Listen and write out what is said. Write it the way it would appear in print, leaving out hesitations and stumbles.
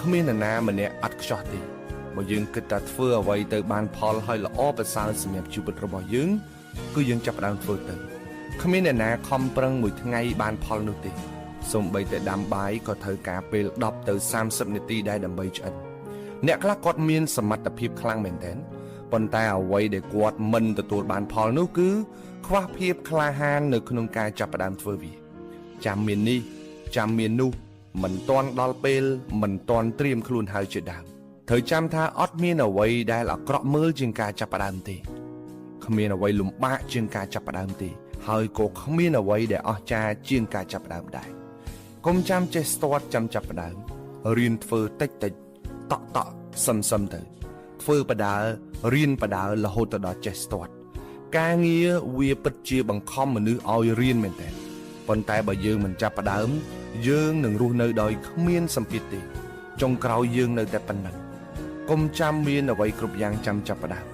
គ្មាននរណាម្នាក់អត់ខ្ចោះទេបើយើងគិតតែធ្វើអ្វីទៅបានផលហើយល្អប្រសើរសម្រាប់ជីវិតរបស់យើងគឺយើងចាប់ផ្ដើមធ្វើទៅគ្មានអ្នកណាខំប្រឹងមួយថ្ងៃបានផលនោះទេសូម្បីតែដាំបាយក៏ត្រូវការពេល10ទៅ30នាទីដែរដើម្បីឆ្អិនអ្នកខ្លះគាត់មានសមត្ថភាពខ្លាំងមែនទែនប៉ុន្តែអ្វីដែលគាត់មិនទទួលបានផលនោះគឺខ្វះភាពក្លាហាននៅក្នុងការចាប់ផ្ដើមធ្វើវាចាំមាននេះចាំមាននោះមិនទាន់ដល់ពេលមិនទាន់ត្រៀមខ្លួនហើយជាដើមត្រូវចាំថាអត់មានអ្វីដែលអាក្រក់មើលជាងការចាប់ផ្ដើមទេគ្មានអ្វីលំបាកជាងការចាប់ផ្ដើមទេហើយក៏គ្មានអ្វីដែលអស្ចារ្យជាងការចាប់ផ្ដើមដែរកុំចាំចេះស្ទាត់ចាំចាប់ផ្ដើមរៀនធ្វើតិចតិចតក់សឹមទៅធ្វើបដារៀនបដារហូតទៅដល់ចេះស្ទាត់ការងារវាពិតជាបង្ខំមនុស្សឲ្យរៀនមែនតើប៉ុន្តែបើយើងមិនចាប់ផ្ដើមយើងនឹងរស់នៅដោយគ្មានសម្ពាធទេចុងក្រោយយើងនៅតែប៉ុណ្ណឹងកុំចាំមានអ្វីគ្រប់យ៉ាងចាំចាប់ផ្ដើម